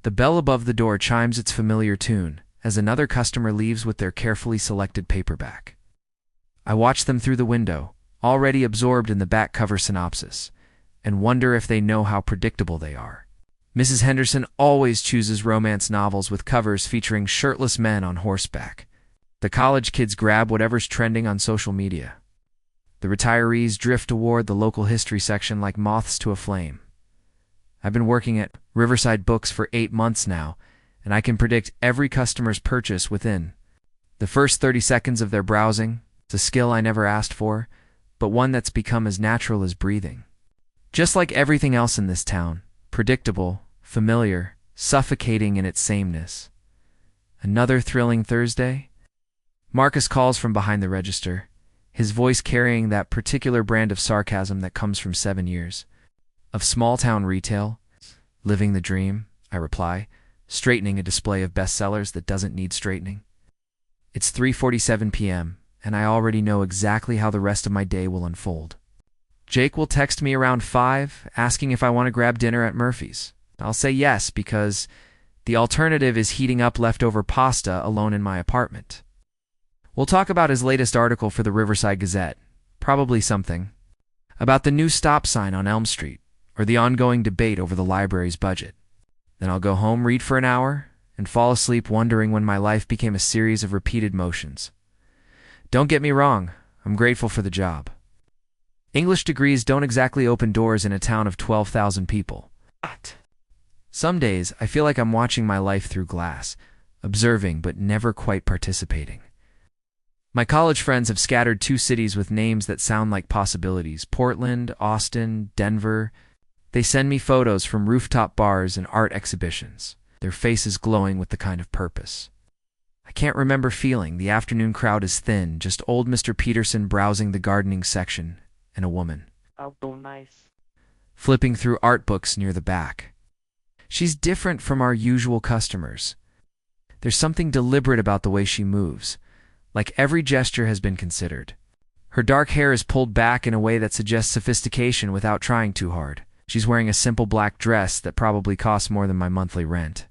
The bell above the door chimes its familiar tune as another customer leaves with their carefully selected paperback. I watch them through the window, already absorbed in the back cover synopsis, and wonder if they know how predictable they are. Mrs. Henderson always chooses romance novels with covers featuring shirtless men on horseback. The college kids grab whatever's trending on social media. The retirees drift toward the local history section like moths to a flame. I've been working at Riverside Books for 8 months now, and I can predict every customer's purchase within the first 30 seconds of their browsing. It's a skill I never asked for, but one that's become as natural as breathing. Just like everything else in this town, predictable, familiar, suffocating in its sameness. Another thrilling Thursday? Marcus calls from behind the register, his voice carrying that particular brand of sarcasm that comes from 7 years of small-town retail. Living the dream, I reply, straightening a display of bestsellers that doesn't need straightening. It's 3:47 p.m., and I already know exactly how the rest of my day will unfold. Jake will text me around 5, asking if I want to grab dinner at Murphy's. I'll say yes, because the alternative is heating up leftover pasta alone in my apartment. We'll talk about his latest article for the Riverside Gazette, probably something about the new stop sign on Elm Street, or the ongoing debate over the library's budget. Then I'll go home, read for an hour, and fall asleep wondering when my life became a series of repeated motions. Don't get me wrong, I'm grateful for the job. English degrees don't exactly open doors in a town of 12,000 people. Some days, I feel like I'm watching my life through glass, observing but never quite participating. My college friends have scattered 2 cities with names that sound like possibilities: Portland, Austin, Denver. They send me photos from rooftop bars and art exhibitions, their faces glowing with the kind of purpose I can't remember feeling. The afternoon crowd is thin, just old Mr. Peterson browsing the gardening section, and a woman flipping through art books near the back. She's different from our usual customers. There's something deliberate about the way she moves, like every gesture has been considered. Her dark hair is pulled back in a way that suggests sophistication without trying too hard. She's wearing a simple black dress that probably costs more than my monthly rent.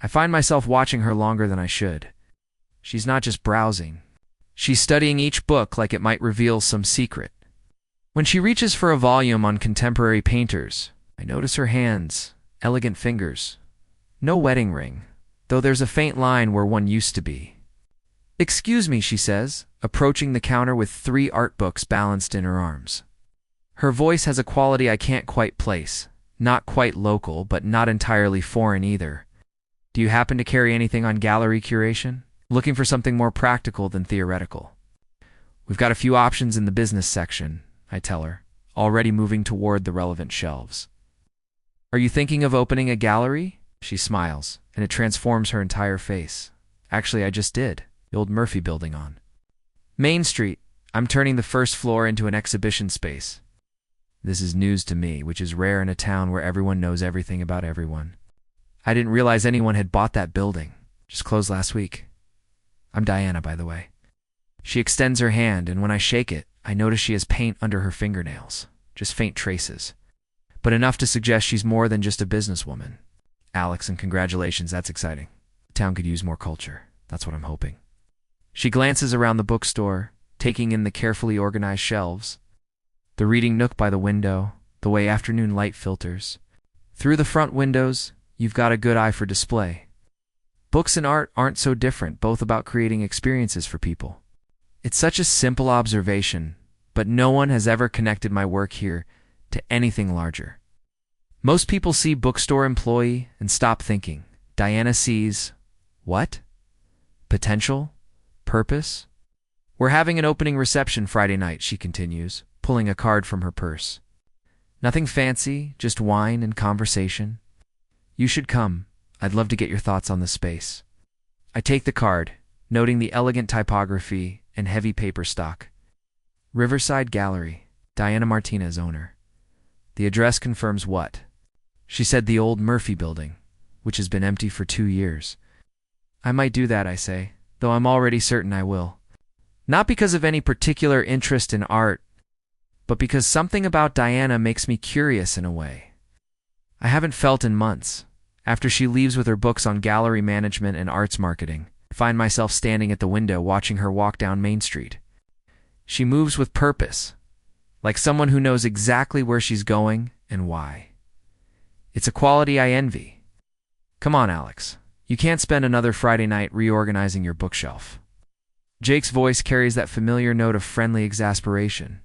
I find myself watching her longer than I should. She's not just browsing. She's studying each book like it might reveal some secret. When she reaches for a volume on contemporary painters, I notice her hands, elegant fingers. No wedding ring, though there's a faint line where one used to be. "Excuse me," she says, approaching the counter with 3 art books balanced in her arms. Her voice has a quality I can't quite place. Not quite local, but not entirely foreign either. "Do you happen to carry anything on gallery curation? Looking for something more practical than theoretical." "We've got a few options in the business section," I tell her, already moving toward the relevant shelves. "Are you thinking of opening a gallery?" She smiles, and it transforms her entire face. "Actually, I just did. The old Murphy building on Main Street. I'm turning the first floor into an exhibition space." This is news to me, which is rare in a town where everyone knows everything about everyone. I didn't realize anyone had bought that building. Just closed last week. I'm Diana, by the way. She extends her hand, and when I shake it, I notice she has paint under her fingernails. Just faint traces. But enough to suggest she's more than just a businesswoman. "Alex, and congratulations, that's exciting. The town could use more culture. That's what I'm hoping." She glances around the bookstore, taking in the carefully organized shelves, the reading nook by the window, the way afternoon light filters. Through the front windows, you've got a good eye for display. Books and art aren't so different, both about creating experiences for people. It's such a simple observation, but no one has ever connected my work here to anything larger. Most people see bookstore employee and stop thinking. Diana sees, what? Potential? Purpose? "We're having an opening reception Friday night," she continues, pulling a card from her purse. "Nothing fancy, just wine and conversation. You should come. I'd love to get your thoughts on the space." I take the card, noting the elegant typography and heavy paper stock. Riverside Gallery, Diana Martinez, owner. The address confirms what? She said the old Murphy building, which has been empty for 2 years. I might do that, I say, though I'm already certain I will. Not because of any particular interest in art, but because something about Diana makes me curious in a way I haven't felt in months, After she leaves with her books on gallery management and arts marketing, I find myself standing at the window watching her walk down Main Street. She moves with purpose, like someone who knows exactly where she's going and why. It's a quality I envy. Come on, Alex. You can't spend another Friday night reorganizing your bookshelf. Jake's voice carries that familiar note of friendly exasperation.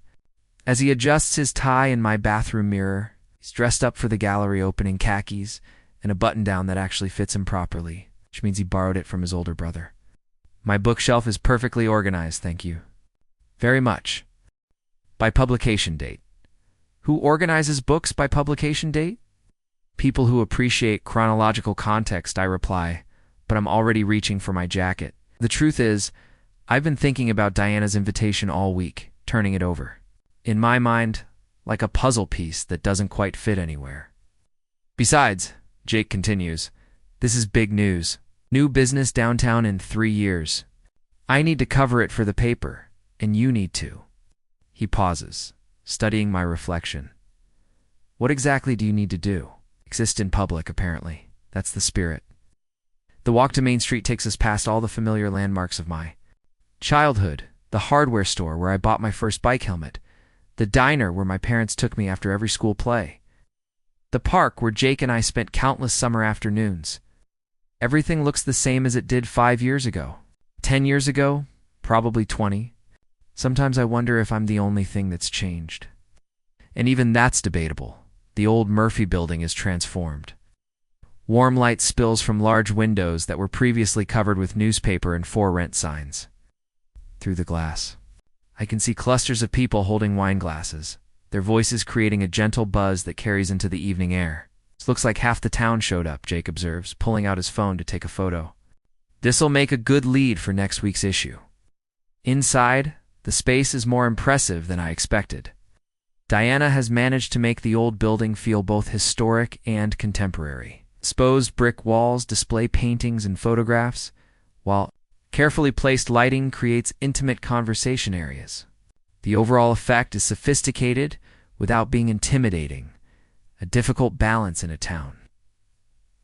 As he adjusts his tie in my bathroom mirror, he's dressed up for the gallery opening, khakis, and a button-down that actually fits him properly, which means he borrowed it from his older brother. My bookshelf is perfectly organized, thank you. Very much. By publication date. Who organizes books by publication date? People who appreciate chronological context, I reply, but I'm already reaching for my jacket. The truth is, I've been thinking about Diana's invitation all week, turning it over. In my mind, like a puzzle piece that doesn't quite fit anywhere. Besides, Jake continues, this is big news. New business downtown in 3 years. I need to cover it for the paper, and you need to. He pauses, studying my reflection. What exactly do you need to do? Exist in public, apparently. That's the spirit. The walk to Main Street takes us past all the familiar landmarks of my childhood, the hardware store where I bought my first bike helmet, the diner where my parents took me after every school play, the park where Jake and I spent countless summer afternoons. Everything looks the same as it did 5 years ago. 10 years ago, probably 20. Sometimes I wonder if I'm the only thing that's changed. And even that's debatable. The old Murphy building is transformed. Warm light spills from large windows that were previously covered with newspaper and for rent signs. Through the glass, I can see clusters of people holding wine glasses, their voices creating a gentle buzz that carries into the evening air. It looks like half the town showed up, Jake observes, pulling out his phone to take a photo. This'll make a good lead for next week's issue. Inside, the space is more impressive than I expected. Diana has managed to make the old building feel both historic and contemporary. Exposed brick walls display paintings and photographs, while carefully placed lighting creates intimate conversation areas. The overall effect is sophisticated without being intimidating, a difficult balance in a town.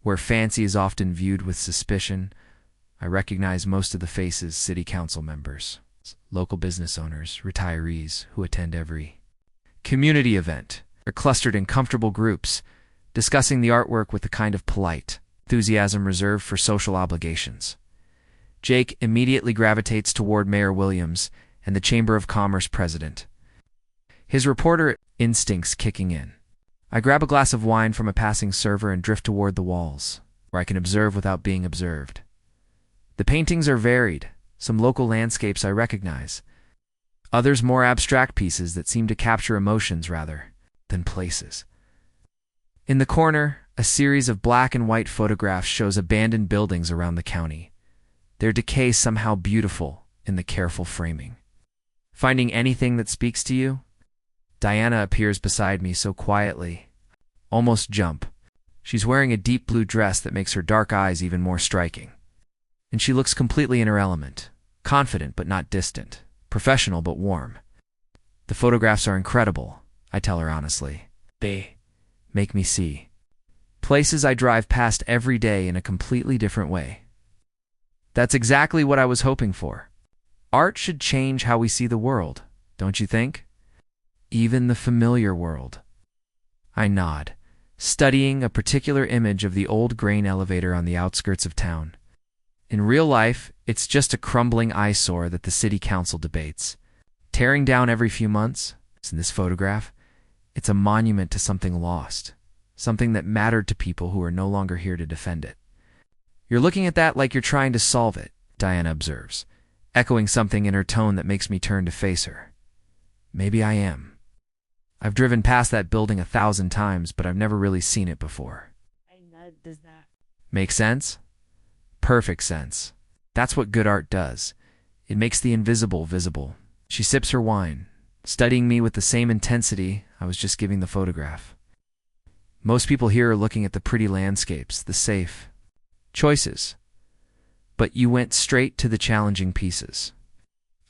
Where fancy is often viewed with suspicion, I recognize most of the faces: city council members, local business owners, retirees who attend every community event. Are clustered in comfortable groups, discussing the artwork with the kind of polite enthusiasm reserved for social obligations. Jake immediately gravitates toward Mayor Williams and the Chamber of Commerce president, his reporter instincts kicking in. I grab a glass of wine from a passing server and drift toward the walls, where I can observe without being observed. The paintings are varied, some local landscapes I recognize, others more abstract pieces that seem to capture emotions rather than places. In the corner, a series of black and white photographs shows abandoned buildings around the county, their decay somehow beautiful in the careful framing. Finding anything that speaks to you? Diana appears beside me so quietly, almost jump. She's wearing a deep blue dress that makes her dark eyes even more striking. And she looks completely in her element, confident but not distant, professional but warm. The photographs are incredible, I tell her honestly. They make me see places I drive past every day in a completely different way. That's exactly what I was hoping for. Art should change how we see the world, don't you think? Even the familiar world. I nod, studying a particular image of the old grain elevator on the outskirts of town. In real life, it's just a crumbling eyesore that the city council debates, tearing down every few months. In this photograph, it's a monument to something lost, something that mattered to people who are no longer here to defend it. You're looking at that like you're trying to solve it, Diana observes, echoing something in her tone that makes me turn to face her. Maybe I am. I've driven past that building 1,000 times, but I've never really seen it before. Does that make sense? Perfect sense. That's what good art does. It makes the invisible visible. She sips her wine, studying me with the same intensity I was just giving the photograph. Most people here are looking at the pretty landscapes, the safe choices. But you went straight to the challenging pieces.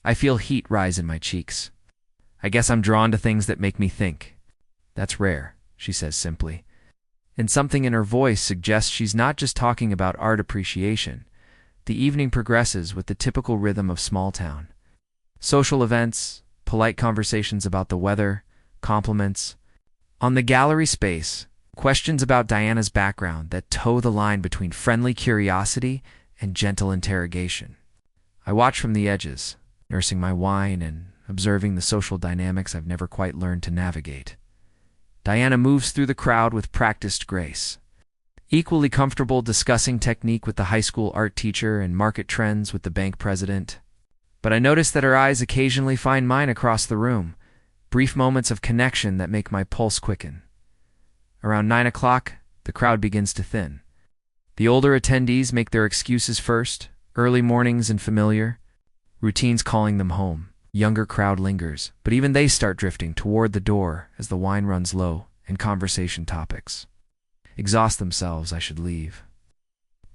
I feel heat rise in my cheeks. I guess I'm drawn to things that make me think. That's rare, she says simply. and something in her voice suggests she's not just talking about art appreciation. The evening progresses with the typical rhythm of small town. Social events, polite conversations about the weather, compliments. On the gallery space, questions about Diana's background that toe the line between friendly curiosity and gentle interrogation. I watch from the edges, nursing my wine and observing the social dynamics I've never quite learned to navigate. Diana moves through the crowd with practiced grace, equally comfortable discussing technique with the high school art teacher and market trends with the bank president. But I notice that her eyes occasionally find mine across the room, brief moments of connection that make my pulse quicken. Around 9 o'clock, the crowd begins to thin. The older attendees make their excuses first, early mornings and familiar, routines calling them home. Younger crowd lingers, but even they start drifting toward the door as the wine runs low and conversation topics exhaust themselves. I should leave.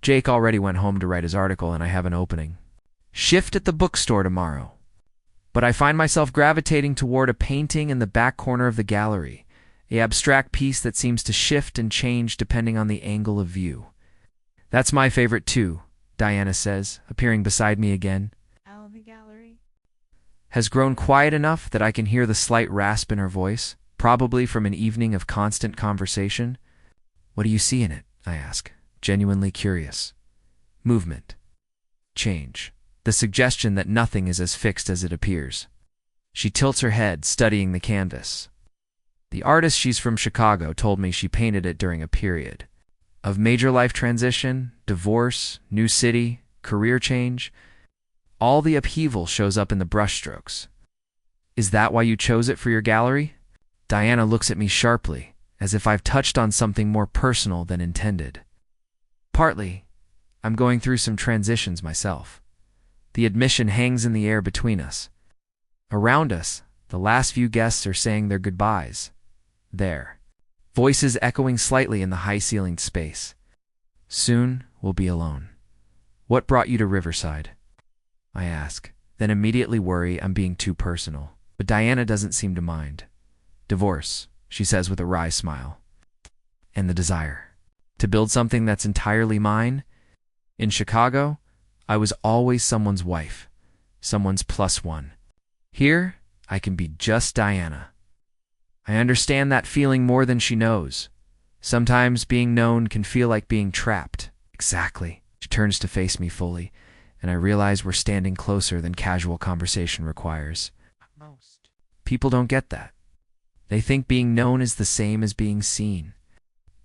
Jake already went home to write his article and I have an opening. Shift at the bookstore tomorrow. But I find myself gravitating toward a painting in the back corner of the gallery, an abstract piece that seems to shift and change depending on the angle of view. That's my favorite too, Diana says, appearing beside me again. The gallery Has grown quiet enough that I can hear the slight rasp in her voice, probably from an evening of constant conversation. What do you see in it? I ask, genuinely curious. Movement. Change. The suggestion that nothing is as fixed as it appears. She tilts her head, studying the canvas. The artist, she's from Chicago, told me she painted it during a period of major life transition, divorce, new city, career change. All the upheaval shows up in the brushstrokes. Is that why you chose it for your gallery? Diana looks at me sharply, as if I've touched on something more personal than intended. Partly, I'm going through some transitions myself. The admission hangs in the air between us. Around us, the last few guests are saying their goodbyes. There. Voices echoing slightly in the high-ceilinged space. Soon, we'll be alone. What brought you to Riverside? I ask, then immediately worry I'm being too personal. But Diana doesn't seem to mind. Divorce, she says with a wry smile. And the desire to build something that's entirely mine. In Chicago, I was always someone's wife, someone's plus one. Here, I can be just Diana. I understand that feeling more than she knows. Sometimes being known can feel like being trapped. Exactly. She turns to face me fully, and I realize we're standing closer than casual conversation requires. most. People don't get that. They think being known is the same as being seen.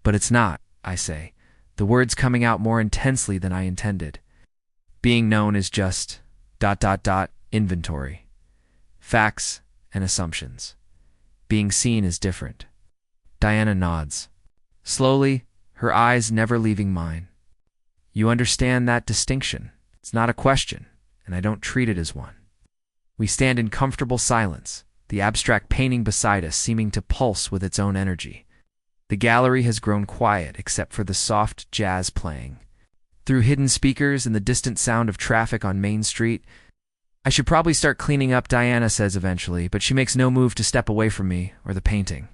But it's not, I say, the words coming out more intensely than I intended. Being known is just ... inventory. Facts and assumptions. Being seen is different. Diana nods. Slowly, her eyes never leaving mine. You understand that distinction. It's not a question, and I don't treat it as one. We stand in comfortable silence, the abstract painting beside us seeming to pulse with its own energy. The gallery has grown quiet except for the soft jazz playing. Through hidden speakers and the distant sound of traffic on Main Street, I should probably start cleaning up, Diana says eventually, but she makes no move to step away from me or the painting.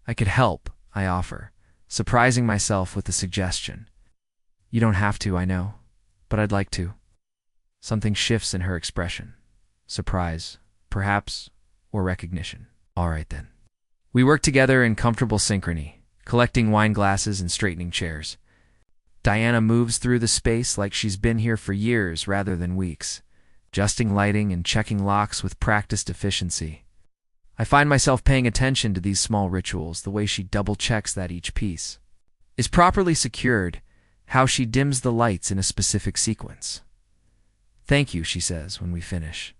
I could help, I offer, surprising myself with the suggestion. You don't have to, I know, but I'd like to. Something shifts in her expression. Surprise, perhaps, or recognition. All right then. We work together in comfortable synchrony, collecting wine glasses and straightening chairs. Diana moves through the space like she's been here for years rather than weeks, adjusting lighting and checking locks with practiced efficiency. I find myself paying attention to these small rituals, the way she double-checks that each piece is properly secured, how she dims the lights in a specific sequence. Thank you, she says when we finish.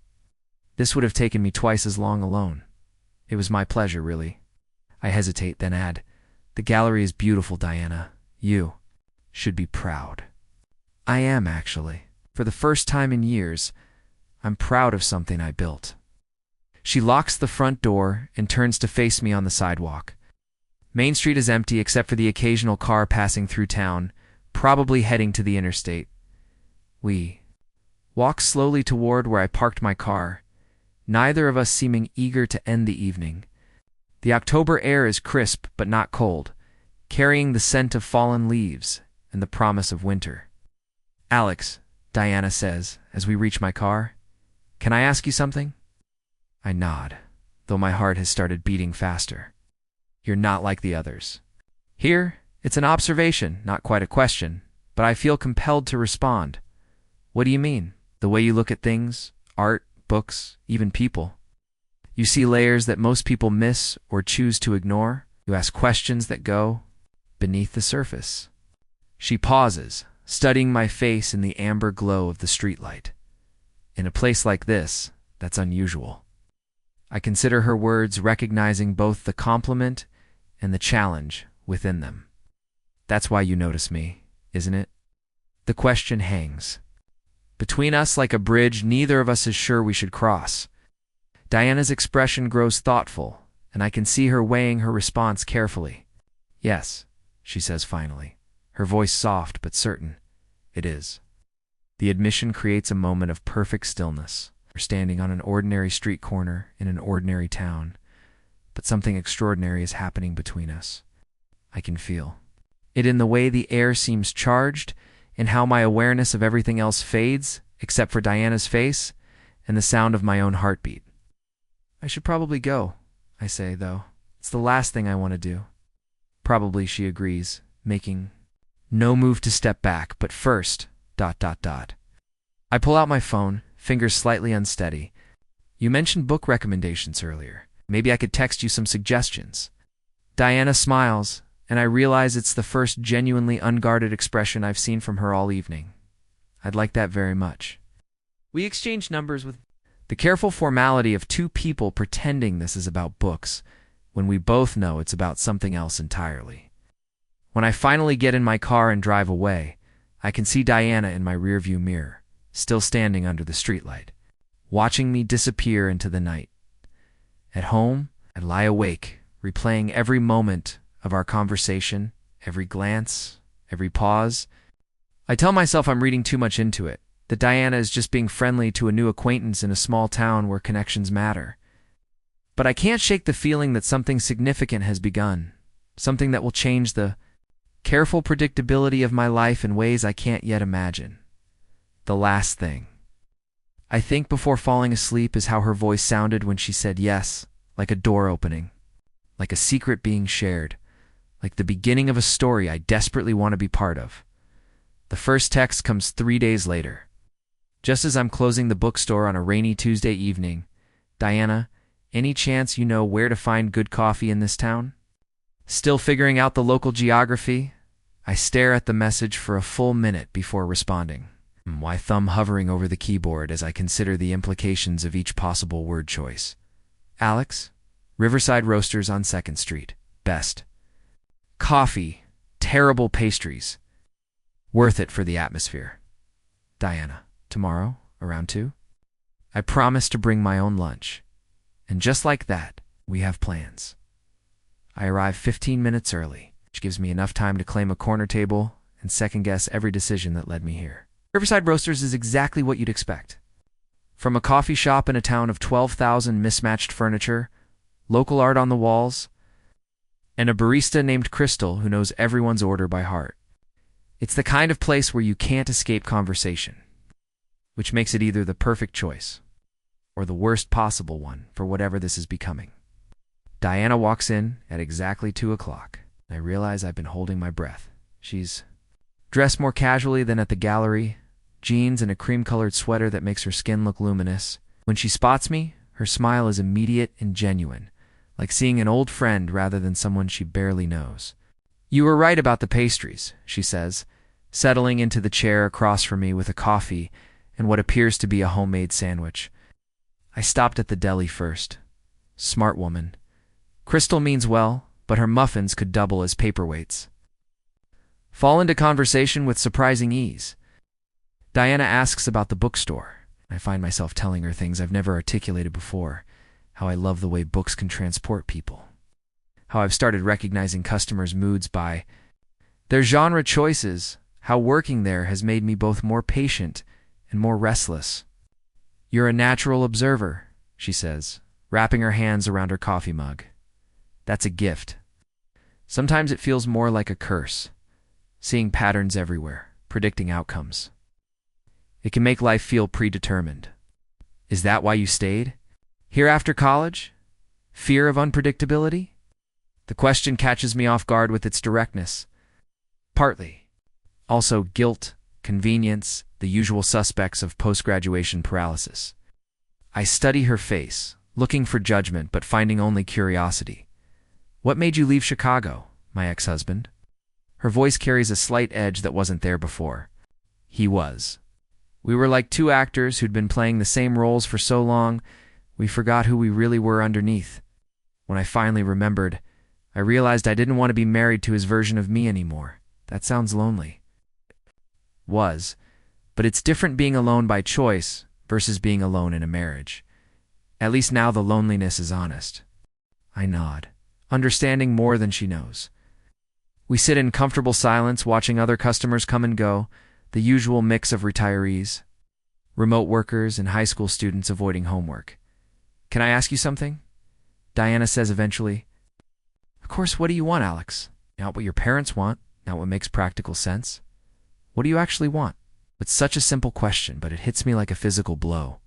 This would have taken me twice as long alone. It was my pleasure, really. I hesitate, then add, the gallery is beautiful, Diana. You should be proud. I am, actually. For the first time in years, I'm proud of something I built. She locks the front door and turns to face me on the sidewalk. Main Street is empty except for the occasional car passing through town, probably heading to the interstate. We walk slowly toward where I parked my car, neither of us seeming eager to end the evening. The October air is crisp but not cold, carrying the scent of fallen leaves and the promise of winter. "Alex," Diana says as we reach my car, "can I ask you something?" I nod, though my heart has started beating faster. "You're not like the others." Here, it's an observation, not quite a question, but I feel compelled to respond. "What do you mean?" "The way you look at things, art, books, even people. You see layers that most people miss or choose to ignore. You ask questions that go beneath the surface." She pauses, studying my face in the amber glow of the streetlight. In a place like this, that's unusual. I consider her words, recognizing both the compliment and the challenge within them. "That's why you notice me, isn't it?" The question hangs. Between us, like a bridge neither of us is sure we should cross. Diana's expression grows thoughtful, and I can see her weighing her response carefully. "Yes," she says finally, her voice soft but certain. "It is." The admission creates a moment of perfect stillness. We're standing on an ordinary street corner in an ordinary town, but something extraordinary is happening between us. I can feel it in the way the air seems charged, in how my awareness of everything else fades, except for Diana's face and the sound of my own heartbeat. "I should probably go," I say, though. "It's the last thing I want to do." "Probably," she agrees, making no move to step back, but first, ... I pull out my phone, fingers slightly unsteady. "You mentioned book recommendations earlier. Maybe I could text you some suggestions." Diana smiles, and I realize it's the first genuinely unguarded expression I've seen from her all evening. "I'd like that very much." We exchange numbers with the careful formality of two people pretending this is about books, when we both know it's about something else entirely. When I finally get in my car and drive away, I can see Diana in my rearview mirror, still standing under the streetlight, watching me disappear into the night. At home, I lie awake, replaying every moment of our conversation, every glance, every pause. I tell myself I'm reading too much into it, that Diana is just being friendly to a new acquaintance in a small town where connections matter. But I can't shake the feeling that something significant has begun, something that will change the careful predictability of my life in ways I can't yet imagine. The last thing I think before falling asleep is how her voice sounded when she said yes, like a door opening, like a secret being shared, like the beginning of a story I desperately want to be part of. The first text comes 3 days later. Just as I'm closing the bookstore on a rainy Tuesday evening, "Diana, any chance you know where to find good coffee in this town?" Still figuring out the local geography, I stare at the message for a full minute before responding, my thumb hovering over the keyboard as I consider the implications of each possible word choice. "Alex, Riverside Roasters on 2nd Street. Best. Coffee, terrible pastries. Worth it for the atmosphere. Diana, tomorrow, around 2? I promise to bring my own lunch." And just like that, we have plans. I arrive 15 minutes early, which gives me enough time to claim a corner table and second-guess every decision that led me here. Riverside Roasters is exactly what you'd expect. From a coffee shop in a town of 12,000 mismatched furniture, local art on the walls, and a barista named Crystal who knows everyone's order by heart. It's the kind of place where you can't escape conversation, which makes it either the perfect choice or the worst possible one for whatever this is becoming. Diana walks in at exactly 2 o'clock. I realize I've been holding my breath. She's dressed more casually than at the gallery, jeans and a cream-colored sweater that makes her skin look luminous. When she spots me, her smile is immediate and genuine, like seeing an old friend rather than someone she barely knows. "You were right about the pastries," she says, settling into the chair across from me with a coffee and what appears to be a homemade sandwich. "I stopped at the deli first." Smart woman. Crystal means well, but her muffins could double as paperweights. Fall into conversation with surprising ease. Diana asks about the bookstore. I find myself telling her things I've never articulated before, how I love the way books can transport people, how I've started recognizing customers' moods by their genre choices, how working there has made me both more patient and more restless. "You're a natural observer," she says, wrapping her hands around her coffee mug. "That's a gift." Sometimes it feels more like a curse, seeing patterns everywhere, predicting outcomes. It can make life feel predetermined. Is that why you stayed? Here after college? Fear of unpredictability? The question catches me off guard with its directness. Partly. Also guilt, convenience, the usual suspects of post-graduation paralysis. I study her face, looking for judgment but finding only curiosity. What made you leave Chicago, my ex-husband? Her voice carries a slight edge that wasn't there before. He was. We were like two actors who'd been playing the same roles for so long, we forgot who we really were underneath. When I finally remembered, I realized I didn't want to be married to his version of me anymore. That sounds lonely. But it's different being alone by choice versus being alone in a marriage. At least now the loneliness is honest. I nod, understanding more than she knows. We sit in comfortable silence watching other customers come and go, the usual mix of retirees, remote workers, and high school students avoiding homework. Can I ask you something? Diana says eventually. Of course, what do you want, Alex? Not what your parents want, not what makes practical sense. What do you actually want? It's such a simple question, but it hits me like a physical blow.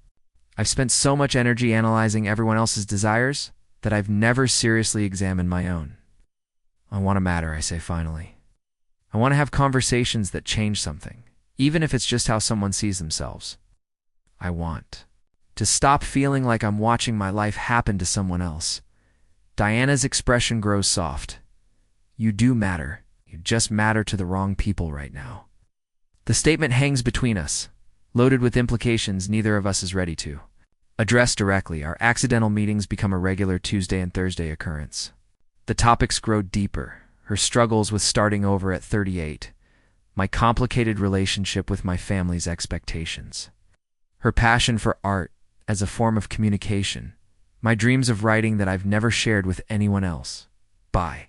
I've spent so much energy analyzing everyone else's desires that I've never seriously examined my own. I want to matter, I say finally. I want to have conversations that change something, even if it's just how someone sees themselves. I want to stop feeling like I'm watching my life happen to someone else. Diana's expression grows soft. You do matter. You just matter to the wrong people right now. The statement hangs between us, loaded with implications neither of us is ready to address directly. Our accidental meetings become a regular Tuesday and Thursday occurrence. The topics grow deeper. Her struggles with starting over at 38, my complicated relationship with my family's expectations, her passion for art as a form of communication, my dreams of writing that I've never shared with anyone else. By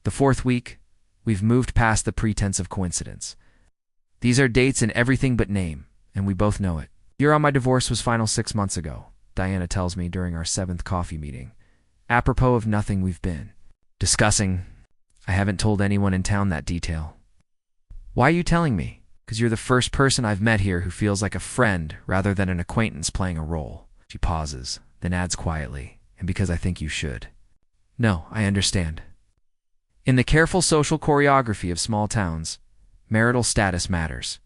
the fourth week, we've moved past the pretense of coincidence. These are dates in everything but name, and we both know it. Year on my divorce was final 6 months ago, Diana tells me during our 7th coffee meeting, apropos of nothing we've been discussing. I haven't told anyone in town that detail. Why are you telling me? Because you're the first person I've met here who feels like a friend rather than an acquaintance playing a role. She pauses, then adds quietly, and because I think you should. No, I understand. In the careful social choreography of small towns, marital status matters.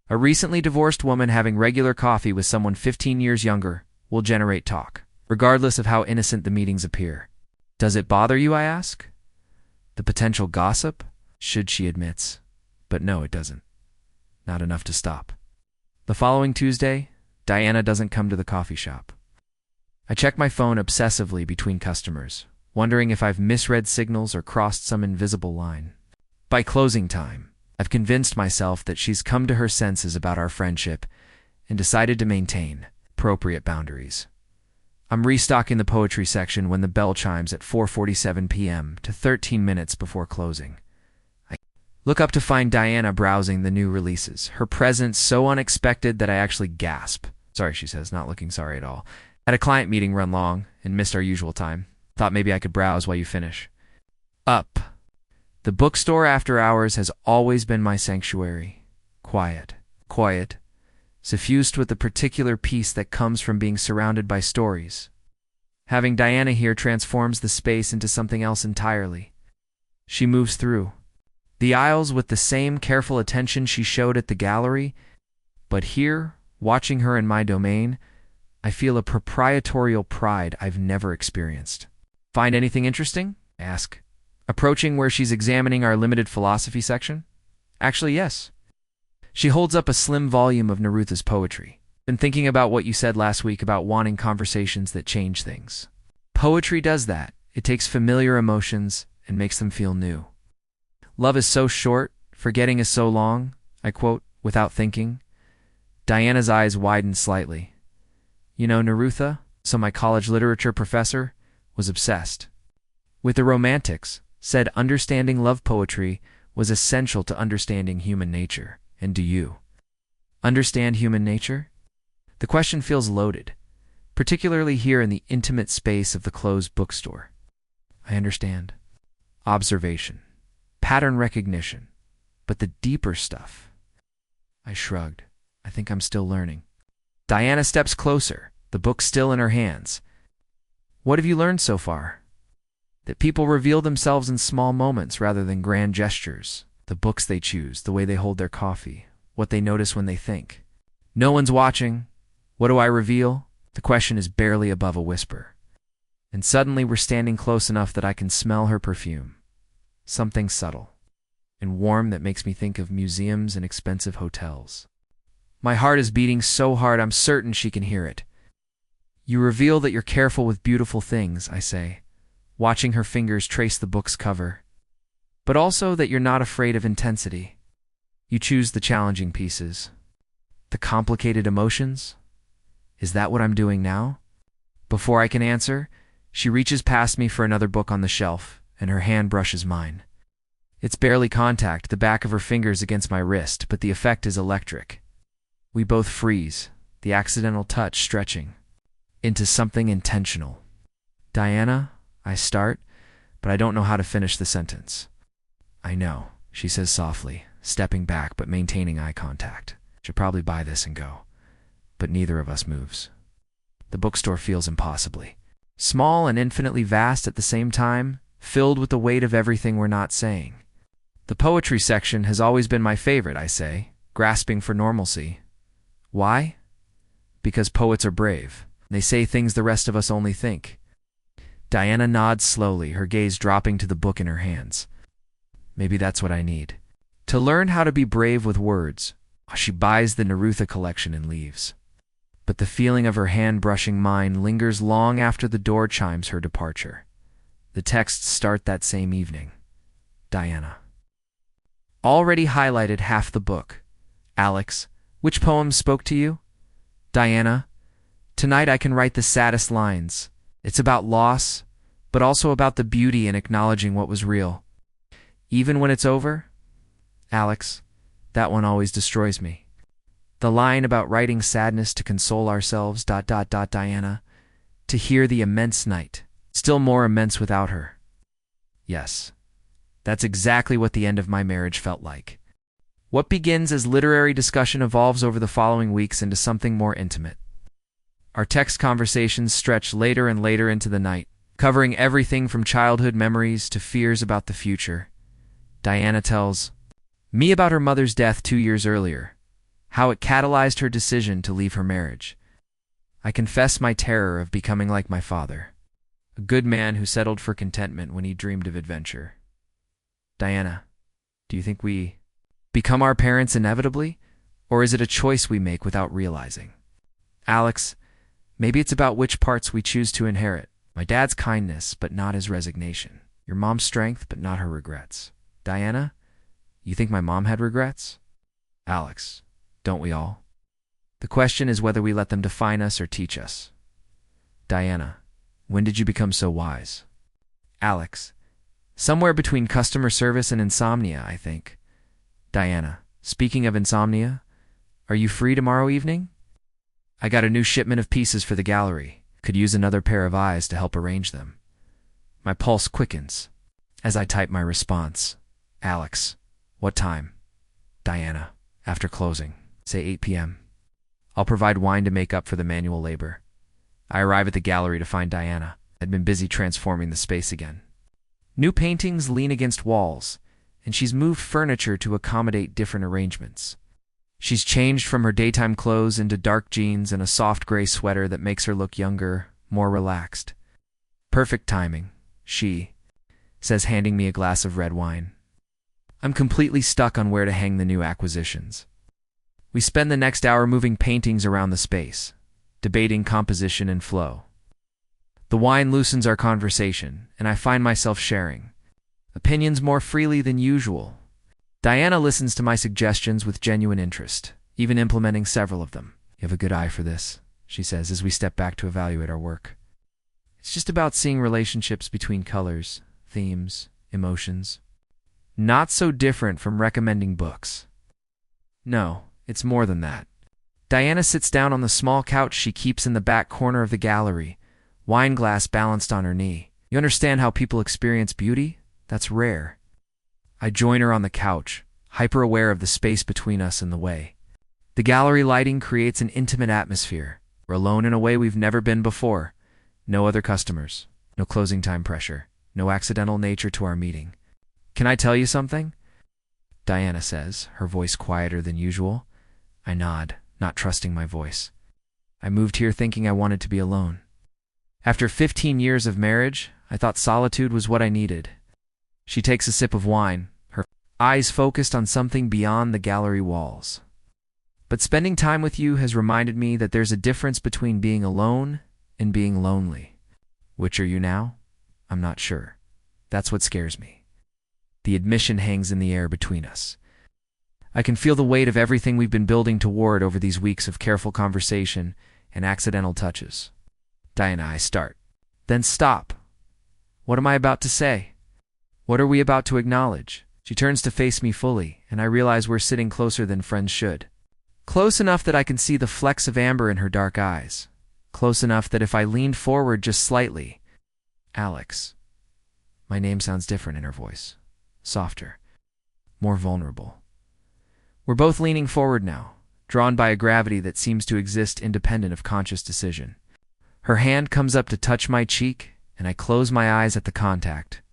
A recently divorced woman having regular coffee with someone 15 years younger will generate talk, regardless of how innocent the meetings appear. Does it bother you, I ask? The potential gossip? Should she admits. But no, it doesn't. Not enough to stop. The following Tuesday, Diana doesn't come to the coffee shop. I check my phone obsessively between customers, wondering if I've misread signals or crossed some invisible line. By closing time, I've convinced myself that she's come to her senses about our friendship and decided to maintain appropriate boundaries. I'm restocking the poetry section when the bell chimes at 4:47 p.m. to 13 minutes before closing. I look up to find Diana browsing the new releases, her presence so unexpected that I actually gasp. Sorry, she says, not looking sorry at all. Had a client meeting run long and missed our usual time. Thought maybe I could browse while you finish. Up. The bookstore after hours has always been my sanctuary. Quiet, suffused with the particular peace that comes from being surrounded by stories. Having Diana here transforms the space into something else entirely. She moves through the aisles with the same careful attention she showed at the gallery, but here, watching her in my domain, I feel a proprietorial pride I've never experienced. Find anything interesting? I ask, approaching where she's examining our limited philosophy section. Actually, yes. She holds up a slim volume of Nerutha's poetry. Been thinking about what you said last week about wanting conversations that change things. Poetry does that. It takes familiar emotions and makes them feel new. Love is so short, forgetting is so long, I quote, without thinking. Diana's eyes widen slightly. You know, Nerutha, so my college literature professor, was obsessed with the Romantics, said understanding love poetry was essential to understanding human nature. And do you understand human nature? The question feels loaded, particularly here in the intimate space of the closed bookstore. I understand. observation, pattern recognition. But the deeper stuff. I shrugged. I think I'm still learning. Diana steps closer, the book still in her hands. What have you learned so far? That people reveal themselves in small moments rather than grand gestures. The books they choose, the way they hold their coffee, what they notice when they think. No one's watching. What do I reveal? The question is barely above a whisper. And suddenly we're standing close enough that I can smell her perfume. Something subtle and warm that makes me think of museums and expensive hotels. My heart is beating so hard I'm certain she can hear it. You reveal that you're careful with beautiful things, I say, watching her fingers trace the book's cover. But also that you're not afraid of intensity. You choose the challenging pieces. The complicated emotions? Is that what I'm doing now? Before I can answer, she reaches past me for another book on the shelf, and her hand brushes mine. It's barely contact, the back of her fingers against my wrist, but the effect is electric. We both freeze, the accidental touch stretching into something intentional. Diana, I start, but I don't know how to finish the sentence. I know, she says softly, stepping back but maintaining eye contact. Should probably buy this and go. But neither of us moves. The bookstore feels impossibly small and infinitely vast at the same time, filled with the weight of everything we're not saying. The poetry section has always been my favorite, I say, grasping for normalcy. Why? Because poets are brave. They say things the rest of us only think. Diana nods slowly, her gaze dropping to the book in her hands. Maybe that's what I need. To learn how to be brave with words. She buys the Nerutha collection and leaves. But the feeling of her hand brushing mine lingers long after the door chimes her departure. The texts start that same evening. Diana. Already highlighted half the book. Alex, which poem spoke to you? Diana, tonight I can write the saddest lines. It's about loss, but also about the beauty in acknowledging what was real. Even when it's over? Alex, that one always destroys me. The line about writing sadness to console ourselves, Diana, to hear the immense night, still more immense without her. Yes, that's exactly what the end of my marriage felt like. What begins as literary discussion evolves over the following weeks into something more intimate. Our text conversations stretch later and later into the night, covering everything from childhood memories to fears about the future. Diana tells me about her mother's death 2 years earlier, how it catalyzed her decision to leave her marriage. I confess my terror of becoming like my father, a good man who settled for contentment when he dreamed of adventure. Diana, do you think we become our parents inevitably, or is it a choice we make without realizing? Alex, maybe it's about which parts we choose to inherit. My dad's kindness, but not his resignation. Your mom's strength, but not her regrets. Diana, you think my mom had regrets? Alex, don't we all? The question is whether we let them define us or teach us. Diana, when did you become so wise? Alex, somewhere between customer service and insomnia, I think. Diana, speaking of insomnia, are you free tomorrow evening? I got a new shipment of pieces for the gallery. Could use another pair of eyes to help arrange them. My pulse quickens as I type my response. Alex, what time? Diana, after closing, say 8 p.m. I'll provide wine to make up for the manual labor. I arrive at the gallery to find Diana. I'd been busy transforming the space again. New paintings lean against walls, and she's moved furniture to accommodate different arrangements. She's changed from her daytime clothes into dark jeans and a soft gray sweater that makes her look younger, more relaxed. Perfect timing, she says, handing me a glass of red wine. I'm completely stuck on where to hang the new acquisitions. We spend the next hour moving paintings around the space, debating composition and flow. The wine loosens our conversation, and I find myself sharing opinions more freely than usual. Diana listens to my suggestions with genuine interest, even implementing several of them. You have a good eye for this, she says as we step back to evaluate our work. It's just about seeing relationships between colors, themes, emotions. Not so different from recommending books. No, it's more than that. Diana sits down on the small couch she keeps in the back corner of the gallery, wine glass balanced on her knee. You understand how people experience beauty? That's rare. I join her on the couch, hyper-aware of the space between us and the way. The gallery lighting creates an intimate atmosphere. We're alone in a way we've never been before. No other customers, no closing time pressure, no accidental nature to our meeting. Can I tell you something? Diana says, her voice quieter than usual. I nod, not trusting my voice. I moved here thinking I wanted to be alone. After 15 years of marriage, I thought solitude was what I needed. She takes a sip of wine, her eyes focused on something beyond the gallery walls. But spending time with you has reminded me that there's a difference between being alone and being lonely. Which are you now? I'm not sure. That's what scares me. The admission hangs in the air between us. I can feel the weight of everything we've been building toward over these weeks of careful conversation and accidental touches. Diana, I start. Then stop. What am I about to say? What are we about to acknowledge? She turns to face me fully, and I realize we're sitting closer than friends should. Close enough that I can see the flecks of amber in her dark eyes. Close enough that if I leaned forward just slightly... Alex. My name sounds different in her voice. Softer. More vulnerable. We're both leaning forward now, drawn by a gravity that seems to exist independent of conscious decision. Her hand comes up to touch my cheek, and I close my eyes at the contact.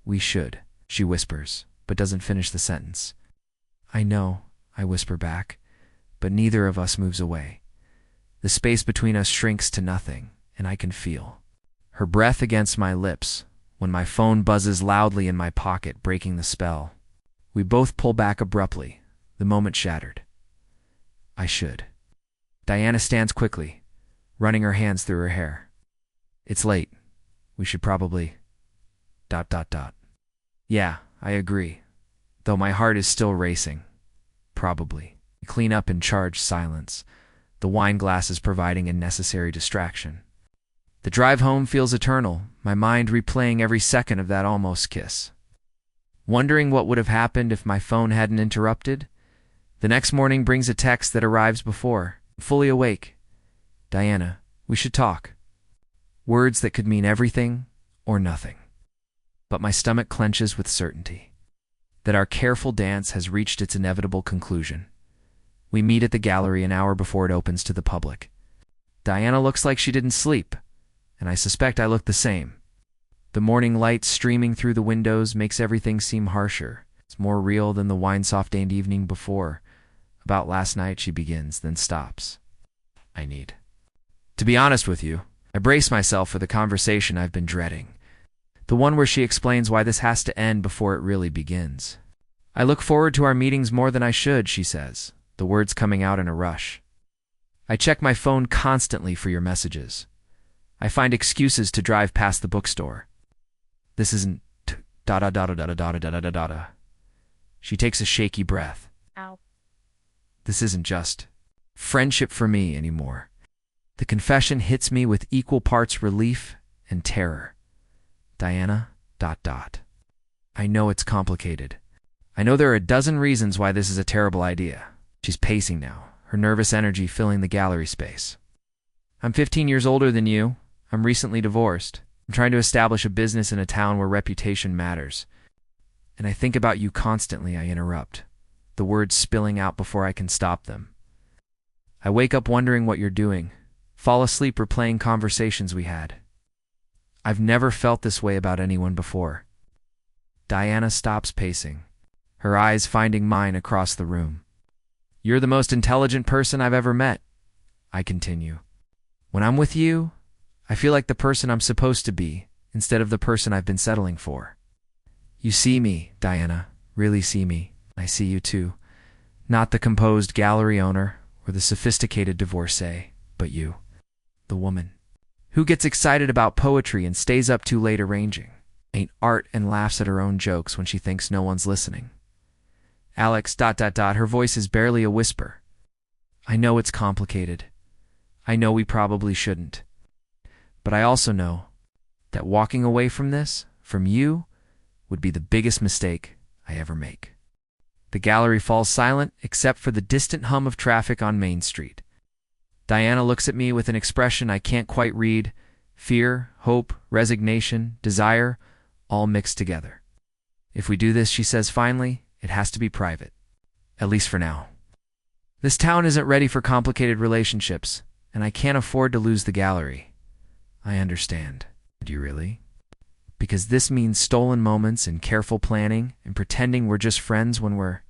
We should, she whispers, but doesn't finish the sentence. I know, I whisper back, but neither of us moves away. The space between us shrinks to nothing, and I can feel her breath against my lips when my phone buzzes loudly in my pocket, breaking the spell. We both pull back abruptly, the moment shattered. I should. Diana stands quickly, running her hands through her hair. It's late. We should probably... ... Yeah, I agree, though my heart is still racing. Probably. Clean up in charged silence, the wine glasses providing a necessary distraction. The drive home feels eternal, my mind replaying every second of that almost kiss. Wondering what would have happened if my phone hadn't interrupted? The next morning brings a text that arrives before, fully awake. Diana, we should talk. Words that could mean everything or nothing. But my stomach clenches with certainty that our careful dance has reached its inevitable conclusion. We meet at the gallery an hour before it opens to the public. Diana looks like she didn't sleep, and I suspect I look the same. The morning light streaming through the windows makes everything seem harsher. It's more real than the wine-soft-ained evening before. About last night, she begins, then stops. I need to be honest with you. I brace myself for the conversation I've been dreading. The one where she explains why this has to end before it really begins. I look forward to our meetings more than I should, she says, the words coming out in a rush. I check my phone constantly for your messages. I find excuses to drive past the bookstore. This isn't da-da-da-da-da-da-da-da-da-da. She takes a shaky breath. Ow. This isn't just friendship for me anymore. The confession hits me with equal parts relief and terror. Diana, ... I know it's complicated. I know there are a dozen reasons why this is a terrible idea. She's pacing now, her nervous energy filling the gallery space. I'm 15 years older than you. I'm recently divorced. I'm trying to establish a business in a town where reputation matters. And I think about you constantly, I interrupt, the words spilling out before I can stop them. I wake up wondering what you're doing, fall asleep replaying conversations we had. I've never felt this way about anyone before. Diana stops pacing, her eyes finding mine across the room. You're the most intelligent person I've ever met, I continue. When I'm with you, I feel like the person I'm supposed to be, instead of the person I've been settling for. You see me, Diana, really see me. I see you too. Not the composed gallery owner or the sophisticated divorcee, but you, the woman, who gets excited about poetry and stays up too late arranging, ain't art and laughs at her own jokes when she thinks no one's listening. Alex, ... her voice is barely a whisper. I know it's complicated. I know we probably shouldn't. But I also know that walking away from this, from you, would be the biggest mistake I ever make. The gallery falls silent except for the distant hum of traffic on Main Street. Diana looks at me with an expression I can't quite read, fear, hope, resignation, desire, all mixed together. If we do this, she says finally, it has to be private. At least for now. This town isn't ready for complicated relationships, and I can't afford to lose the gallery. I understand. Do you really? Because this means stolen moments and careful planning and pretending we're just friends when we're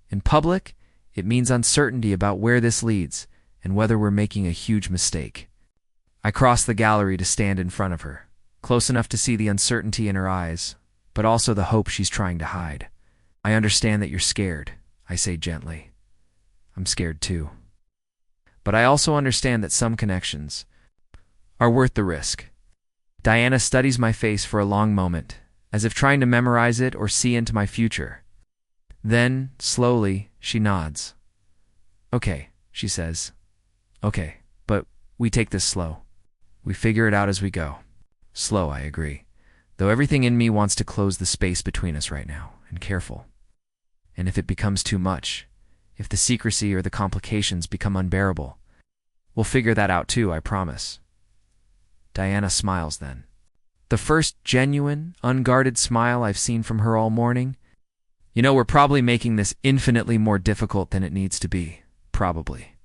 in public. It means uncertainty about where this leads and whether we're making a huge mistake. I cross the gallery to stand in front of her, close enough to see the uncertainty in her eyes, but also the hope she's trying to hide. I understand that you're scared, I say gently. I'm scared too. But I also understand that some connections are worth the risk. Diana studies my face for a long moment, as if trying to memorize it or see into my future. Then, slowly, she nods. Okay, she says. Okay, but we take this slow. We figure it out as we go. Slow, I agree. Though everything in me wants to close the space between us right now, and careful. And if it becomes too much, if the secrecy or the complications become unbearable, we'll figure that out too, I promise. Diana smiles then. The first genuine, unguarded smile I've seen from her all morning. You know, we're probably making this infinitely more difficult than it needs to be. Probably.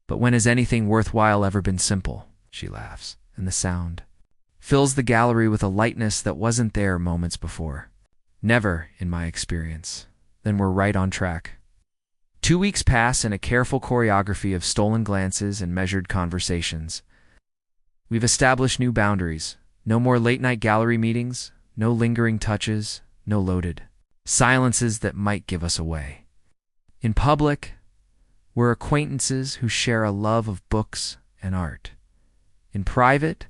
But when has anything worthwhile ever been simple? She laughs, and the sound fills the gallery with a lightness that wasn't there moments before. Never, in my experience. Then we're right on track. 2 weeks pass in a careful choreography of stolen glances and measured conversations. We've established new boundaries. No more late-night gallery meetings, no lingering touches, no loaded silences that might give us away. In public, we're acquaintances who share a love of books and art. In private,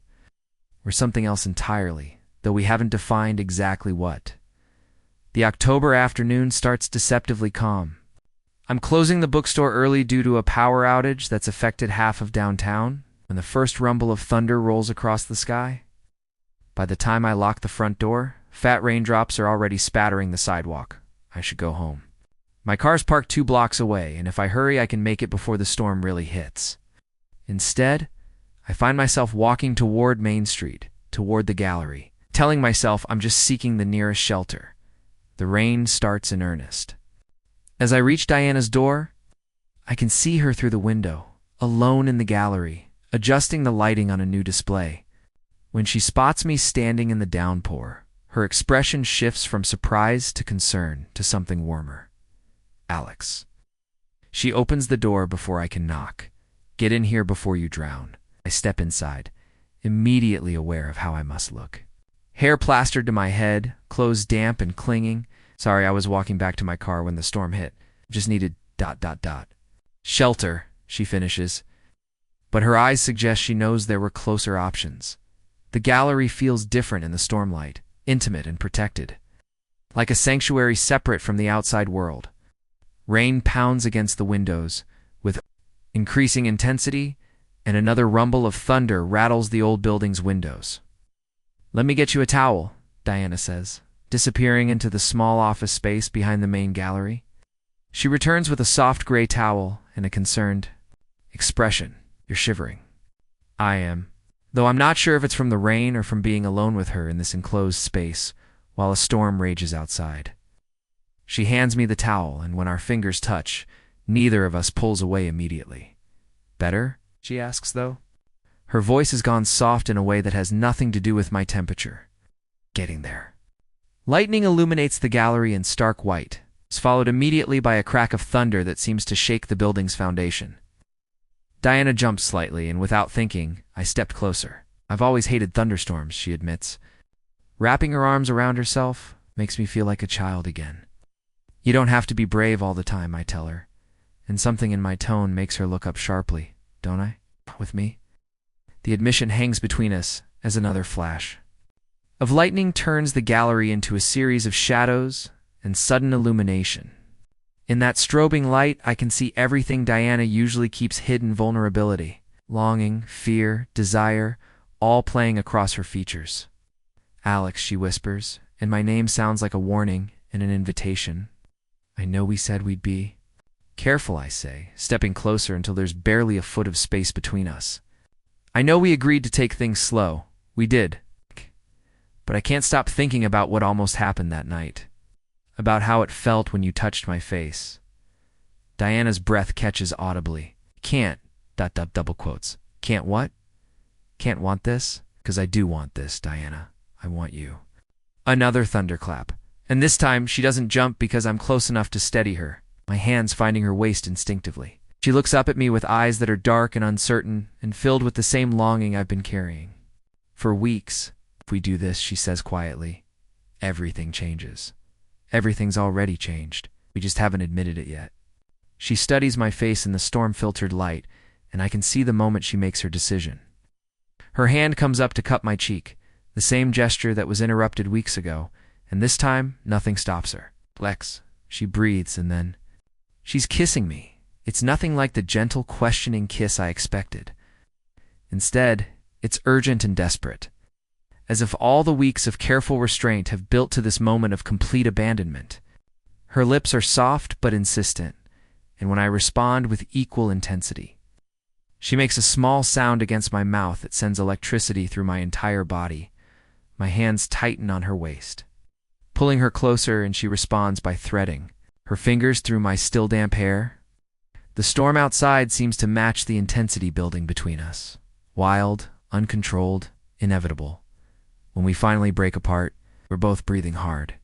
we're something else entirely, though we haven't defined exactly what. The October afternoon starts deceptively calm. I'm closing the bookstore early due to a power outage that's affected half of downtown when the first rumble of thunder rolls across the sky. By the time I lock the front door, fat raindrops are already spattering the sidewalk. I should go home. My car's parked 2 blocks away, and if I hurry, I can make it before the storm really hits. Instead, I find myself walking toward Main Street, toward the gallery, telling myself I'm just seeking the nearest shelter. The rain starts in earnest. As I reach Diana's door, I can see her through the window, alone in the gallery, adjusting the lighting on a new display. When she spots me standing in the downpour, her expression shifts from surprise to concern to something warmer. Alex. She opens the door before I can knock. Get in here before you drown. I step inside, immediately aware of how I must look. Hair plastered to my head, clothes damp and clinging. Sorry, I was walking back to my car when the storm hit. Just needed ... Shelter, she finishes. But her eyes suggest she knows there were closer options. The gallery feels different in the stormlight, intimate and protected. Like a sanctuary separate from the outside world. Rain pounds against the windows, with increasing intensity, and another rumble of thunder rattles the old building's windows. Let me get you a towel, Diana says, disappearing into the small office space behind the main gallery. She returns with a soft gray towel and a concerned expression. You're shivering. I am, though I'm not sure if it's from the rain or from being alone with her in this enclosed space while a storm rages outside. She hands me the towel, and when our fingers touch, neither of us pulls away immediately. Better? She asks, though. Her voice has gone soft in a way that has nothing to do with my temperature. Getting there. Lightning illuminates the gallery in stark white. It's followed immediately by a crack of thunder that seems to shake the building's foundation. Diana jumped slightly, and without thinking, I stepped closer. I've always hated thunderstorms, she admits. Wrapping her arms around herself makes me feel like a child again. You don't have to be brave all the time, I tell her, and something in my tone makes her look up sharply, don't I? With me? The admission hangs between us as another flash of lightning turns the gallery into a series of shadows and sudden illumination. In that strobing light, I can see everything Diana usually keeps hidden: vulnerability, longing, fear, desire, all playing across her features. Alex, she whispers, and my name sounds like a warning and an invitation. I know we said we'd be careful, I say, stepping closer until there's barely a foot of space between us. I know we agreed to take things slow. We did. But I can't stop thinking about what almost happened that night. about how it felt when you touched my face." Diana's breath catches audibly. "Can't, double quotes. Can't what? Can't want this? 'Cause I do want this, Diana. I want you." Another thunderclap. And this time, she doesn't jump because I'm close enough to steady her, my hands finding her waist instinctively. She looks up at me with eyes that are dark and uncertain and filled with the same longing I've been carrying. "For weeks, if we do this," she says quietly, "everything changes. Everything's already changed. We just haven't admitted it yet." She studies my face in the storm-filtered light, and I can see the moment she makes her decision. Her hand comes up to cup my cheek, the same gesture that was interrupted weeks ago, and this time, nothing stops her. "Lex," she breathes, and then she's kissing me. It's nothing like the gentle, questioning kiss I expected. Instead, it's urgent and desperate, as if all the weeks of careful restraint have built to this moment of complete abandonment. Her lips are soft but insistent, and when I respond with equal intensity. She makes a small sound against my mouth that sends electricity through my entire body. My hands tighten on her waist, pulling her closer, and she responds by threading her fingers through my still damp hair. The storm outside seems to match the intensity building between us. Wild, uncontrolled, inevitable. When we finally break apart, we're both breathing hard.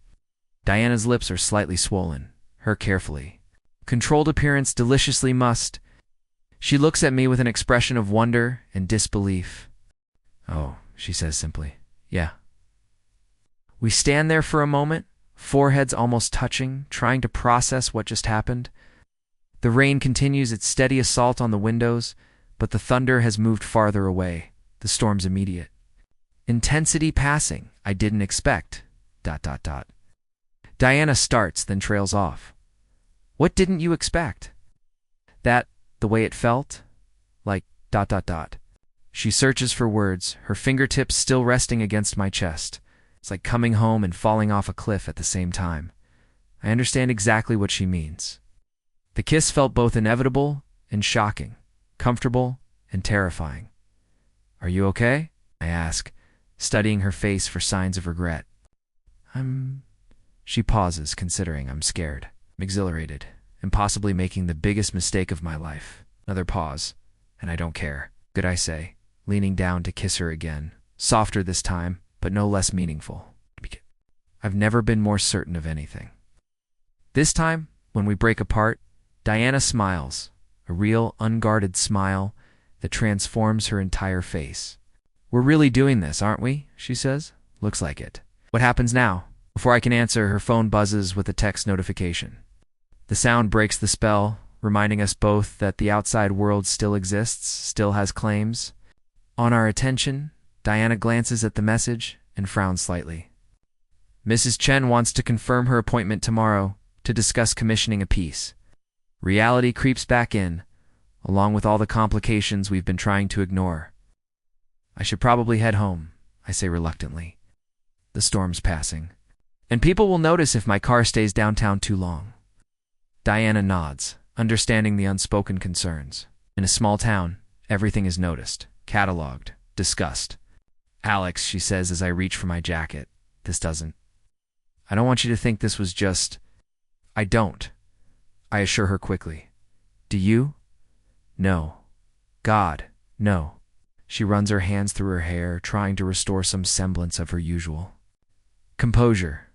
Diana's lips are slightly swollen, her carefully. Controlled appearance deliciously mussed. She looks at me with an expression of wonder and disbelief. "Oh," she says simply. "Yeah." We stand there for a moment, foreheads almost touching, trying to process what just happened. The rain continues its steady assault on the windows, but the thunder has moved farther away. The storm's immediate. Intensity passing, I didn't expect. ... Diana starts, then trails off. "What didn't you expect?" "That, the way it felt? Like ... She searches for words, her fingertips still resting against my chest. It's like coming home and falling off a cliff at the same time. I understand exactly what she means. The kiss felt both inevitable and shocking, comfortable and terrifying. "Are you okay?" I ask, studying her face for signs of regret. She pauses, considering. I'm scared. I'm exhilarated, and possibly making the biggest mistake of my life. Another pause, and I don't care. Good, I say, leaning down to kiss her again, softer this time, but no less meaningful. I've never been more certain of anything. This time, when we break apart, Diana smiles, a real, unguarded smile that transforms her entire face. "We're really doing this, aren't we?" she says. "Looks like it." "What happens now?" Before I can answer, her phone buzzes with a text notification. The sound breaks the spell, reminding us both that the outside world still exists, still has claims on our attention. Diana glances at the message and frowns slightly. "Mrs. Chen wants to confirm her appointment tomorrow to discuss commissioning a piece." Reality creeps back in, along with all the complications we've been trying to ignore. "I should probably head home," I say reluctantly. The storm's passing, and people will notice if my car stays downtown too long. Diana nods, understanding the unspoken concerns. In a small town, everything is noticed, cataloged, discussed. "Alex," she says as I reach for my jacket, "this doesn't. I don't want you to think this was just..." "I don't," I assure her quickly. "Do you?" "No. God, no." She runs her hands through her hair, trying to restore some semblance of her usual composure.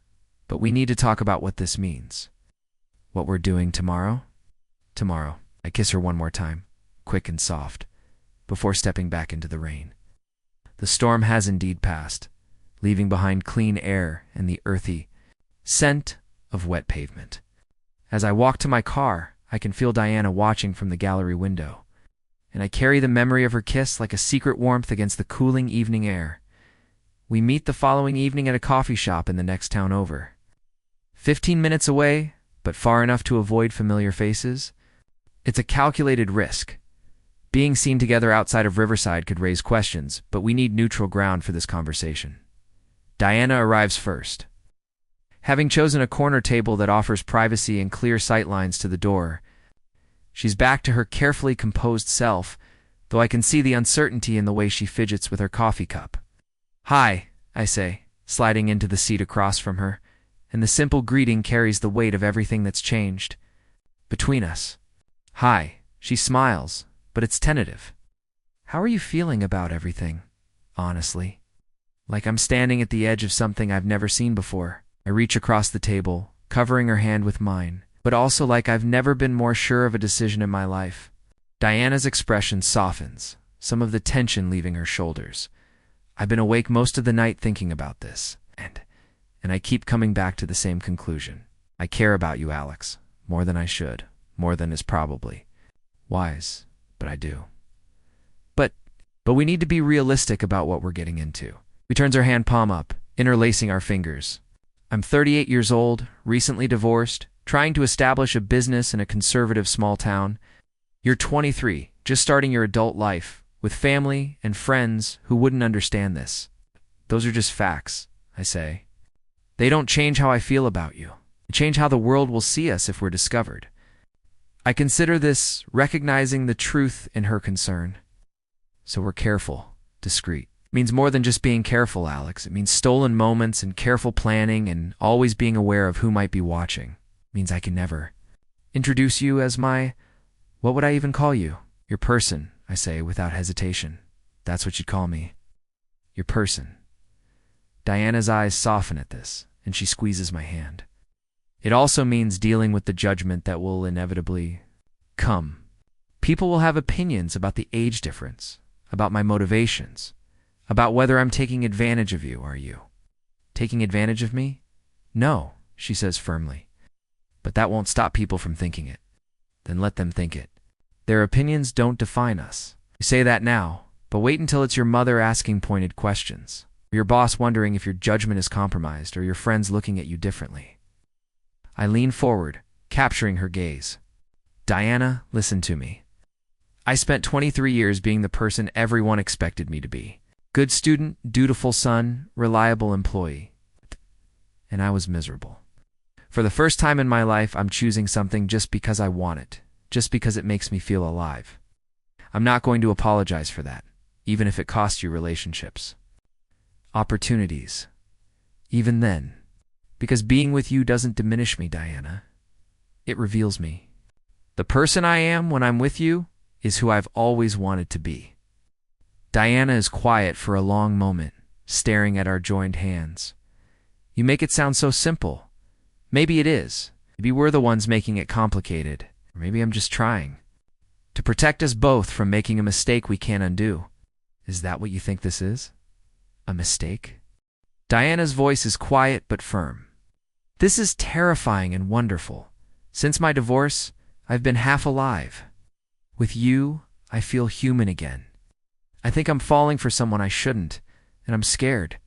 "But we need to talk about what this means." "What we're doing tomorrow?" "Tomorrow." I kiss her one more time, quick and soft, before stepping back into the rain. The storm has indeed passed, leaving behind clean air and the earthy scent of wet pavement. As I walk to my car, I can feel Diana watching from the gallery window, and I carry the memory of her kiss like a secret warmth against the cooling evening air. We meet the following evening at a coffee shop in the next town over. 15 minutes away, but far enough to avoid familiar faces. It's a calculated risk. Being seen together outside of Riverside could raise questions, but we need neutral ground for this conversation. Diana arrives first. Having chosen a corner table that offers privacy and clear sightlines to the door, she's back to her carefully composed self, though I can see the uncertainty in the way she fidgets with her coffee cup. "Hi," I say, sliding into the seat across from her, and the simple greeting carries the weight of everything that's changed between us. Hi, she smiles, but it's tentative. How are you feeling about everything, honestly? Like I'm standing at the edge of something I've never seen before. I reach across the table, covering her hand with mine, but also like I've never been more sure of a decision in my life. Diana's expression softens, some of the tension leaving her shoulders. I've been awake most of the night thinking about this, and I keep coming back to the same conclusion. I care about you, Alex, more than I should, more than is probably wise, but I do. But we need to be realistic about what we're getting into. We turns our hand palm up, interlacing our fingers. I'm 38 years old, recently divorced, trying to establish a business in a conservative small town. You're 23, just starting your adult life, with family and friends who wouldn't understand this. Those are just facts, I say. They don't change how I feel about you. They change how the world will see us if we're discovered. I consider this recognizing the truth in her concern. So we're careful, discreet. It means more than just being careful, Alex. It means stolen moments and careful planning and always being aware of who might be watching. It means I can never introduce you as what would I even call you? Your person, I say without hesitation. That's what you'd call me. Your person. Diana's eyes soften at this, and she squeezes my hand. It also means dealing with the judgment that will inevitably come. People will have opinions about the age difference, about my motivations, about whether I'm taking advantage of you. Are you taking advantage of me? No, she says firmly. But that won't stop people from thinking it. Then let them think it. Their opinions don't define us. You say that now, but wait until it's your mother asking pointed questions, or your boss wondering if your judgment is compromised, or your friends looking at you differently. I lean forward, capturing her gaze. Diana, listen to me. I spent 23 years being the person everyone expected me to be. Good student, dutiful son, reliable employee. And I was miserable. For the first time in my life, I'm choosing something just because I want it, just because it makes me feel alive. I'm not going to apologize for that, even if it costs you relationships. Opportunities. Even then. Because being with you doesn't diminish me, Diana. It reveals me. The person I am when I'm with you is who I've always wanted to be. Diana is quiet for a long moment, staring at our joined hands. You make it sound so simple. Maybe it is. Maybe we're the ones making it complicated. Or maybe I'm just trying to protect us both from making a mistake we can't undo. Is that what you think this is? A mistake? Diana's voice is quiet but firm. This is terrifying and wonderful. Since my divorce, I've been half alive. With you, I feel human again. I think I'm falling for someone I shouldn't, and I'm scared.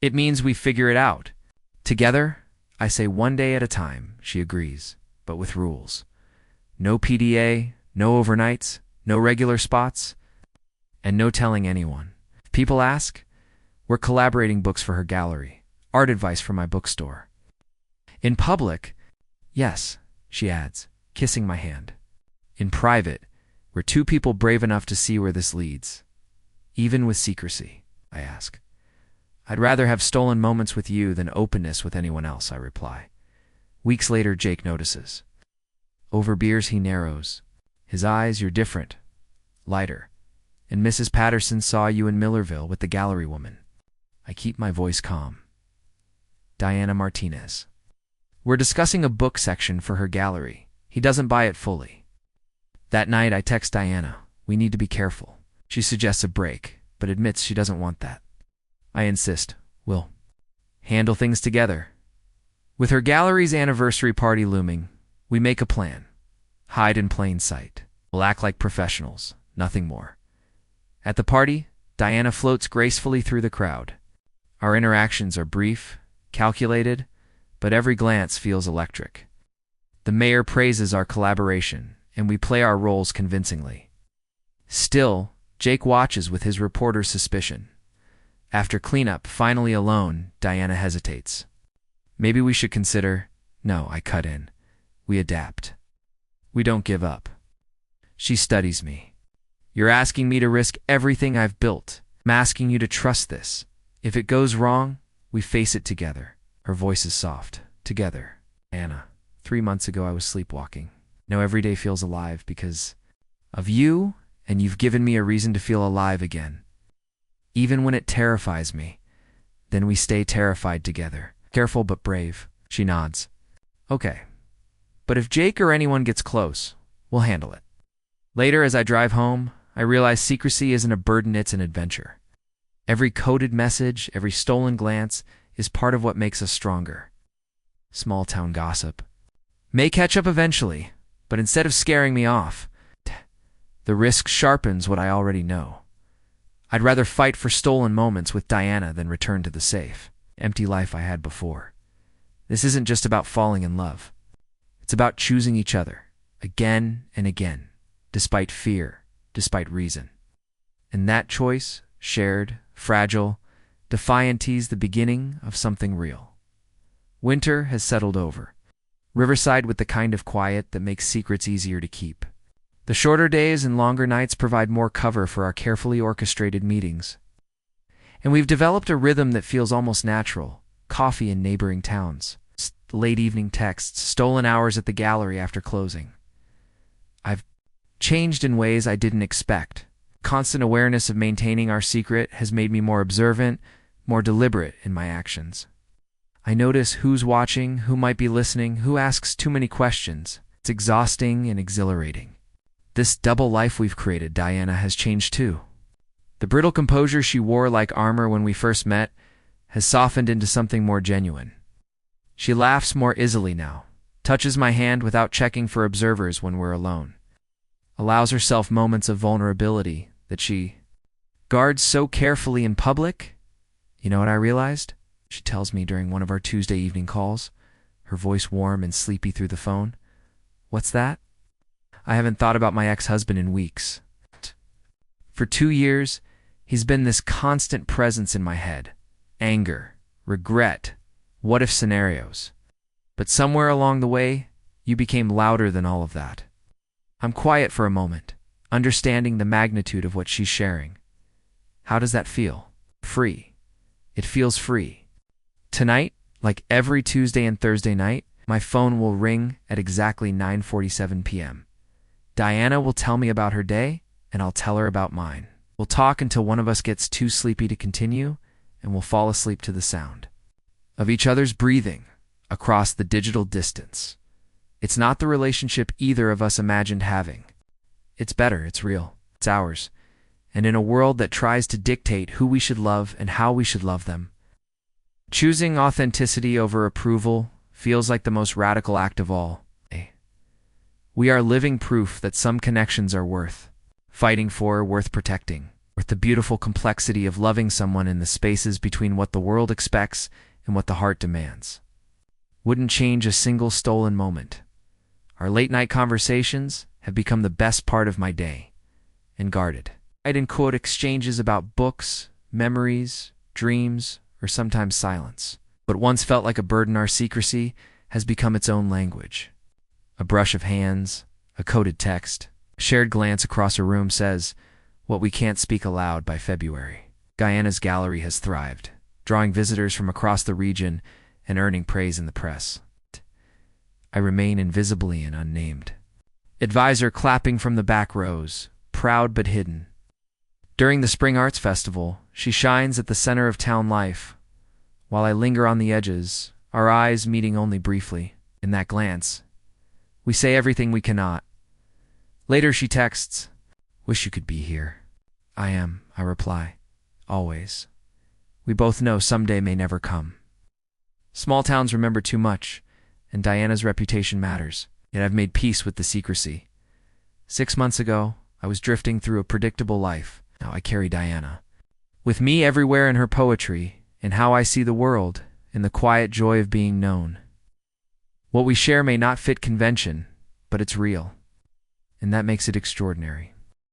It means we figure it out. Together, I say one day at a time, she agrees, but with rules. No PDA, no overnights, no regular spots, and no telling anyone. If people ask, we're collaborating books for her gallery, art advice for my bookstore. In public, yes, she adds, kissing my hand. In private, we're two people brave enough to see where this leads. Even with secrecy, I ask. I'd rather have stolen moments with you than openness with anyone else, I reply. Weeks later, Jake notices. Over beers, he narrows. His eyes, you're different. Lighter. And Mrs. Patterson saw you in Millerville with the gallery woman. I keep my voice calm. Diana Martinez. We're discussing a book section for her gallery. He doesn't buy it fully. That night, I text Diana. We need to be careful. She suggests a break, but admits she doesn't want that. I insist. We'll handle things together. With her gallery's anniversary party looming, we make a plan. Hide in plain sight. We'll act like professionals, nothing more. At the party, Diana floats gracefully through the crowd. Our interactions are brief, calculated, but every glance feels electric. The mayor praises our collaboration, and we play our roles convincingly. Still, Jake watches with his reporter's suspicion. After cleanup, finally alone, Diana hesitates. Maybe we should consider... No, I cut in. We adapt. We don't give up. She studies me. You're asking me to risk everything I've built. I'm asking you to trust this. If it goes wrong, we face it together. Her voice is soft. together. Anna, 3 months ago I was sleepwalking. Now every day feels alive because of you, and you've given me a reason to feel alive again. Even when it terrifies me, then we stay terrified together. Careful but brave. She nods. Okay. But if Jake or anyone gets close, we'll handle it. Later, as I drive home, I realize secrecy isn't a burden, it's an adventure. Every coded message, every stolen glance is part of what makes us stronger. Small town gossip may catch up eventually, but instead of scaring me off, the risk sharpens what I already know. I'd rather fight for stolen moments with Diana than return to the safe, empty life I had before. This isn't just about falling in love. It's about choosing each other, again and again, despite fear, despite reason. And that choice, shared, fragile, defiant, is the beginning of something real. Winter has settled over. Riverside with the kind of quiet that makes secrets easier to keep. The shorter days and longer nights provide more cover for our carefully orchestrated meetings. And we've developed a rhythm that feels almost natural. Coffee in neighboring towns, late evening texts, stolen hours at the gallery after closing. I've changed in ways I didn't expect. Constant awareness of maintaining our secret has made me more observant, more deliberate in my actions. I notice who's watching, who might be listening, who asks too many questions. It's exhausting and exhilarating. This double life we've created, Diana has changed too. The brittle composure she wore like armor when we first met has softened into something more genuine. She laughs more easily now, touches my hand without checking for observers when we're alone, allows herself moments of vulnerability that she guards so carefully in public. You know what I realized? She tells me during one of our Tuesday evening calls, her voice warm and sleepy through the phone. What's that? I haven't thought about my ex-husband in weeks. For 2 years, he's been this constant presence in my head. Anger, regret, what-if scenarios. But somewhere along the way, you became louder than all of that. I'm quiet for a moment, understanding the magnitude of what she's sharing. How does that feel? Free. It feels free. Tonight, like every Tuesday and Thursday night, my phone will ring at exactly 9:47 p.m. Diana will tell me about her day, and I'll tell her about mine. We'll talk until one of us gets too sleepy to continue, and we'll fall asleep to the sound of each other's breathing across the digital distance. It's not the relationship either of us imagined having. It's better, it's real, it's ours. And in a world that tries to dictate who we should love and how we should love them, choosing authenticity over approval feels like the most radical act of all. We are living proof that some connections are worth fighting for, worth protecting, worth the beautiful complexity of loving someone in the spaces between what the world expects and what the heart demands. Wouldn't change a single stolen moment. Our late-night conversations have become the best part of my day, and guarded. I'd quote exchanges about books, memories, dreams, or sometimes silence. What once felt like a burden, our secrecy, has become its own language. A brush of hands, a coded text, a shared glance across a room says what we can't speak aloud by February. Diana's gallery has thrived, drawing visitors from across the region and earning praise in the press. I remain invisibly and unnamed. Advisor clapping from the back rows, proud but hidden. During the Spring Arts Festival, she shines at the center of town life, while I linger on the edges, our eyes meeting only briefly. In that glance, we say everything we cannot. Later she texts, "Wish you could be here." "I am," I reply, "always." We both know someday may never come. Small towns remember too much, and Diana's reputation matters. Yet I've made peace with the secrecy. 6 months ago, I was drifting through a predictable life. Now I carry Diana with me everywhere, in her poetry, in how I see the world, in the quiet joy of being known. What we share may not fit convention, but it's real, and that makes it extraordinary.